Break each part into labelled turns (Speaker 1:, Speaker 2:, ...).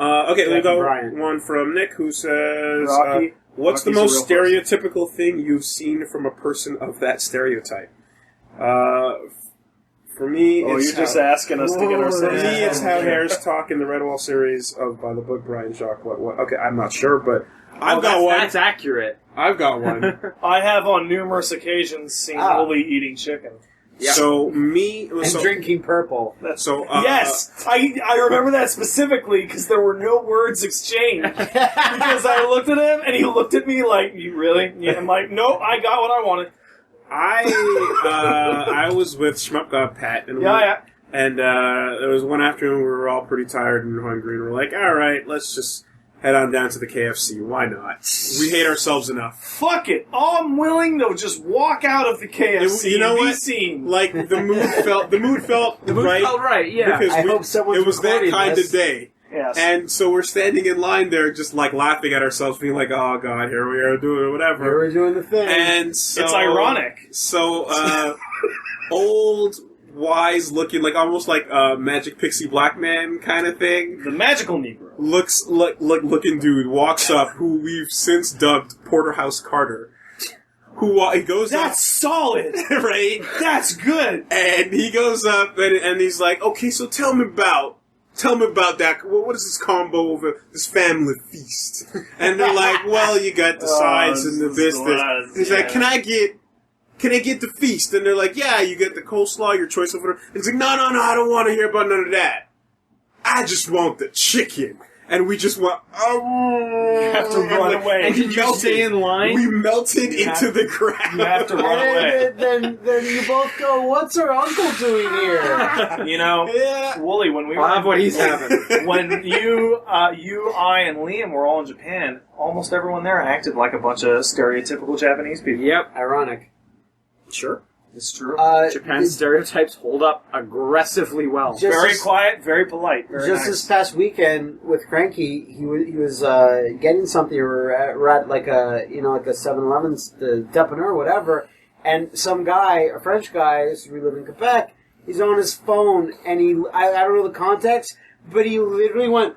Speaker 1: Okay, we got one from Nick who says, what's the most stereotypical thing you've seen from a person of that stereotype? For me, it's
Speaker 2: you're just asking us to get our
Speaker 1: For me, it's how hares talk in the Redwall series by the book Brian Jacques. What? Okay, I'm not sure, but I've got one.
Speaker 3: That's accurate.
Speaker 1: I've got one.
Speaker 2: I have on numerous occasions seen Wooly eating chicken.
Speaker 1: Yep. So me...
Speaker 4: And drinking purple.
Speaker 2: Yes! I remember that specifically because there were no words exchanged. Because I looked at him and he looked at me like, you really? Yeah. I'm like, no, I got what I wanted.
Speaker 1: I was with Shmup Pat. And And there was one afternoon we were all pretty tired and hungry, and we're like, all right, let's just head on down to the KFC. Why not? We hate ourselves enough.
Speaker 2: Fuck it. I'm willing to just walk out of the KFC and be seen.
Speaker 1: Like, the mood felt right.
Speaker 3: Felt right, yeah.
Speaker 1: Because
Speaker 4: I hope someone's
Speaker 1: it was that kind of day.
Speaker 2: Yes.
Speaker 1: And so we're standing in line there, just like laughing at ourselves, being like, "Oh God, here we are doing whatever."
Speaker 4: Here we're doing the thing,
Speaker 1: and so,
Speaker 2: it's ironic.
Speaker 1: So, old, wise looking, like almost like a Magic Pixie Black Man kind of thing.
Speaker 2: The magical Negro
Speaker 1: looks like looking dude walks up, who we've since dubbed Porterhouse Carter. He goes
Speaker 2: That's
Speaker 1: up...
Speaker 2: That's solid!
Speaker 1: Right?
Speaker 2: That's good!
Speaker 1: And he goes up and he's like, "Okay, so tell me about that. What is this combo of this family feast?" And they're like, "Well, you got the sides and the this." He's like, "Can I get the feast?" And they're like, "Yeah, you get the coleslaw, your choice of whatever." And he's like, No, I don't want to hear about none of that. I just want the chicken." And we just went,
Speaker 2: you have to run away.
Speaker 3: And did you stay in line?
Speaker 1: We melted into the crowd.
Speaker 2: You have to run away.
Speaker 4: Then you both go, "What's our uncle doing here?"
Speaker 2: You know, Wooly, when we were...
Speaker 3: I'll have what he's having.
Speaker 2: When you, I, and Liam were all in Japan, almost everyone there acted like a bunch of stereotypical Japanese people.
Speaker 3: Yep.
Speaker 4: Ironic.
Speaker 3: Sure. It's true.
Speaker 4: Japan's
Speaker 3: stereotypes hold up aggressively well.
Speaker 2: Very quiet, very polite. Very
Speaker 4: just
Speaker 2: nice.
Speaker 4: This past weekend with Cranky, he was getting something. We're at like a 7-Eleven's, the depanneur or whatever, and some guy, a French guy, we live in Quebec. He's on his phone, and I don't know the context, but he literally went.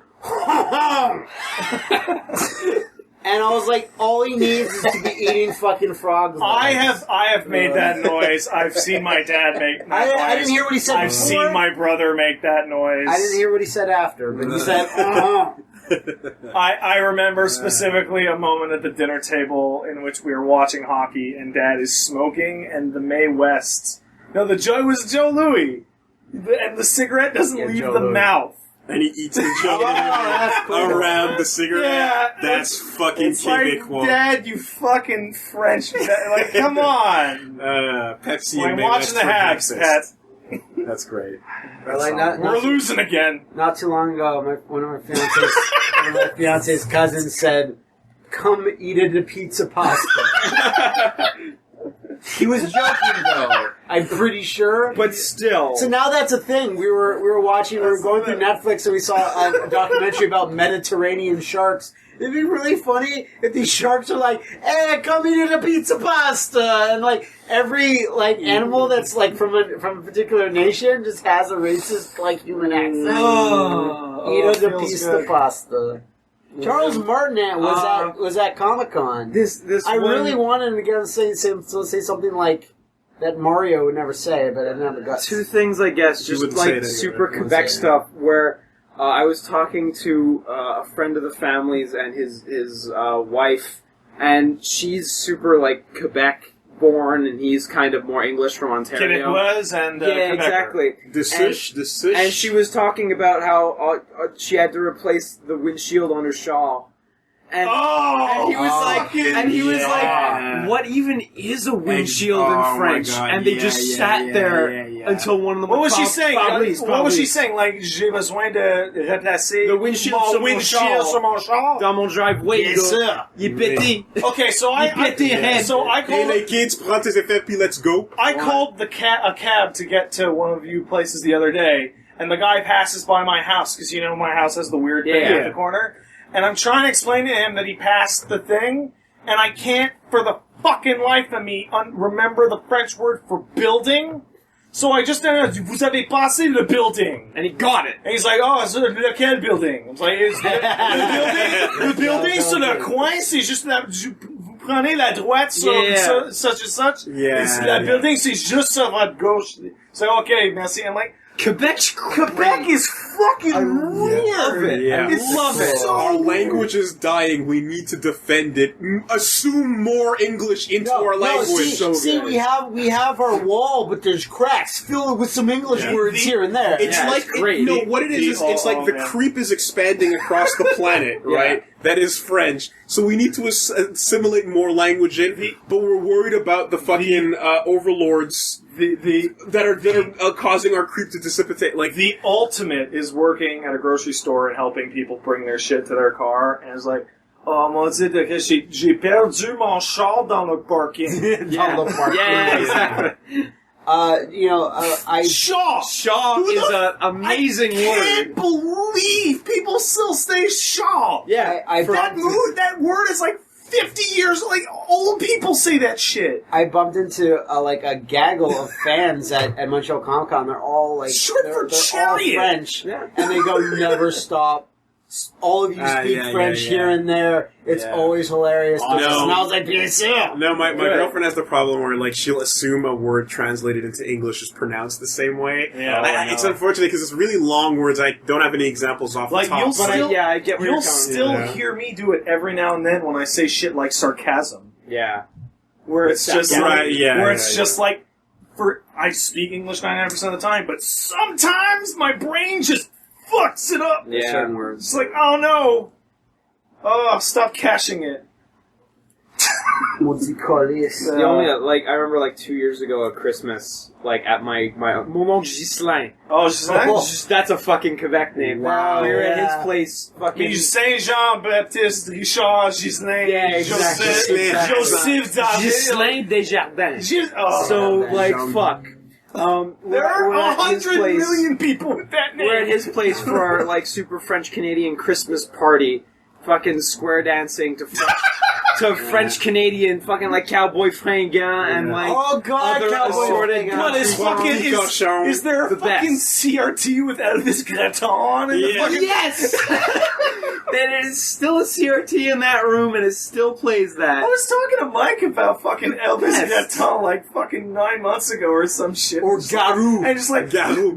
Speaker 4: And I was like, all he needs is to be eating fucking frogs.
Speaker 2: I have made that noise. I've seen my dad make that noise.
Speaker 4: I didn't hear what he said
Speaker 2: I've
Speaker 4: before.
Speaker 2: seen my brother make that noise.
Speaker 4: I didn't hear what he said after, but he said,
Speaker 2: I remember specifically a moment at the dinner table in which we were watching hockey, and Dad is smoking, and the Mae West... No, it was Joe Louis. And the cigarette doesn't leave the mouth.
Speaker 1: And he eats the Joe around the cigarette.
Speaker 2: Yeah,
Speaker 1: that's fucking Quebecois.
Speaker 2: Like, Dad, you fucking French. Like, come on.
Speaker 1: Pepsi and
Speaker 2: I'm watching the Habs, Pat.
Speaker 1: That's great.
Speaker 2: We're losing again.
Speaker 4: Not too long ago, one of my fiance's cousins said, "Come eat at a pizza pasta." He was joking, though. I'm pretty sure.
Speaker 3: But still.
Speaker 4: So now that's a thing. We were watching, we were going through Netflix, and we saw a documentary about Mediterranean sharks. It'd be really funny if these sharks are like, "Hey, come eat at a pizza pasta," and like every animal that's like from a particular nation just has a racist human accent. Eat at a pizza pasta. Charles Martinet was at Comic-Con. I really wanted him to get say something like that Mario would never say, but I never got.
Speaker 3: Two things, I guess, just like super Quebec stuff. Where I was talking to a friend of the family's and his wife, and she's super Quebec born, and he's kind of more English from Ontario.
Speaker 2: Quebecois and
Speaker 3: yeah, exactly.
Speaker 1: The sush.
Speaker 3: And she was talking about how she had to replace the windshield on her shawl. And he was like, "What even is a windshield in French?" And they just sat there until one of them.
Speaker 2: What was she saying? What was she saying? Like, "J'ai besoin de replacer
Speaker 3: the windshield sur mon char dans mon driveway."
Speaker 4: Yes, sir.
Speaker 2: Okay, so I called.
Speaker 1: Hey, les kids, prends tes effets, puis let's go.
Speaker 2: I called a cab to get to one of you places the other day, and the guy passes by my house because my house has the weird thing at the corner. And I'm trying to explain to him that he passed the thing, and I can't, for the fucking life of me, remember the French word for building. So I just vous avez passé le building.
Speaker 3: And he got it.
Speaker 2: And he's like, oh, c'est lequel building? I was like, le building sur le coin, c'est juste vous prenez la droite sur such and such.
Speaker 1: Yeah.
Speaker 2: Et la building, c'est juste sur votre gauche. C'est like, okay, merci. I'm like, Quebec is fucking weird.
Speaker 3: Love it.
Speaker 1: Yeah.
Speaker 3: I love it.
Speaker 2: So
Speaker 1: our
Speaker 2: weird.
Speaker 1: language is dying. We need to defend it. Assume more English into our language.
Speaker 4: See, we have our wall, but there's cracks. Fill it with some English words here and there.
Speaker 1: It's like
Speaker 3: great.
Speaker 1: what it is it's like the creep is expanding across the planet, right? That is French. So we need to assimilate more language in, but we're worried about the fucking overlords that are causing our creep to dissipate. Like
Speaker 2: the ultimate is working at a grocery store and helping people bring their shit to their car, and it's like, oh, mon Dieu, j'ai perdu mon char dans le parking.
Speaker 3: Yeah, exactly. Shaw is an amazing word.
Speaker 2: I can't believe people still say Shaw.
Speaker 3: Yeah,
Speaker 2: that word is like 50 years. Like old people say that shit.
Speaker 4: I bumped into a gaggle of fans at Montreal Comic Con. They're all like
Speaker 2: Short
Speaker 4: they're
Speaker 2: for
Speaker 4: all
Speaker 2: chariot.
Speaker 4: French, and they go never stop. All of you speak French here and there. It's always hilarious.
Speaker 1: Oh, no.
Speaker 4: It smells like bien sûr.
Speaker 1: No, my girlfriend has the problem where like she'll assume a word translated into English is pronounced the same way.
Speaker 2: Yeah,
Speaker 1: it's unfortunate because it's really long words. I don't have any examples off the top.
Speaker 3: I get where
Speaker 2: you'll still hear me do it every now and then when I say shit like sarcasm.
Speaker 3: Yeah,
Speaker 2: where it's just
Speaker 1: just
Speaker 2: like I speak English 99% of the time, but sometimes my brain just fucks it up.
Speaker 3: Yeah.
Speaker 4: Certain words.
Speaker 2: It's like, oh no. Oh, stop caching it.
Speaker 4: What's he call this?
Speaker 3: The only, I remember 2 years ago at Christmas, at my Mon oncle Ghislain.
Speaker 2: Oh, Ghislain?
Speaker 3: That's a fucking Quebec name.
Speaker 4: Wow,
Speaker 3: we were at his place, fucking...
Speaker 2: Saint Jean Baptiste Richard Ghislain.
Speaker 3: Yeah, exactly.
Speaker 2: Joseph David.
Speaker 3: Ghislain Desjardins.
Speaker 2: Oh,
Speaker 3: fuck.
Speaker 2: There are 100 million people with that name.
Speaker 3: We're at his place for our super French Canadian Christmas party, fucking square dancing to French Canadian fucking cowboy fringant and
Speaker 4: oh god,
Speaker 3: other
Speaker 4: cowboy
Speaker 3: assorted.
Speaker 2: What is fucking is there a fucking CRT with Elvis Gratton?
Speaker 3: Yes. There is still a CRT in that room, and it still plays that.
Speaker 2: I was talking to Mike about fucking Elvis Gratton fucking 9 months ago or some shit.
Speaker 4: Or Garou.
Speaker 2: And just Garou.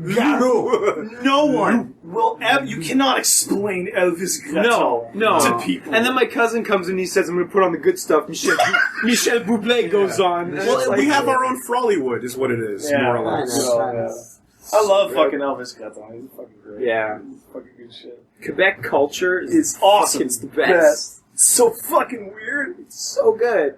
Speaker 2: No one will ever. You cannot explain Elvis Gratton to people.
Speaker 3: And then my cousin comes and he says, "I'm going to put on the good stuff." Michel Bublé goes on.
Speaker 1: Well, we have our own Frollywood, is what it is, more or less.
Speaker 2: I love fucking Elvis Gratton. He's fucking great.
Speaker 3: Yeah.
Speaker 2: He's fucking good shit.
Speaker 3: Quebec culture
Speaker 2: is awesome.
Speaker 3: It's the best.
Speaker 2: It's so fucking weird.
Speaker 3: It's so good.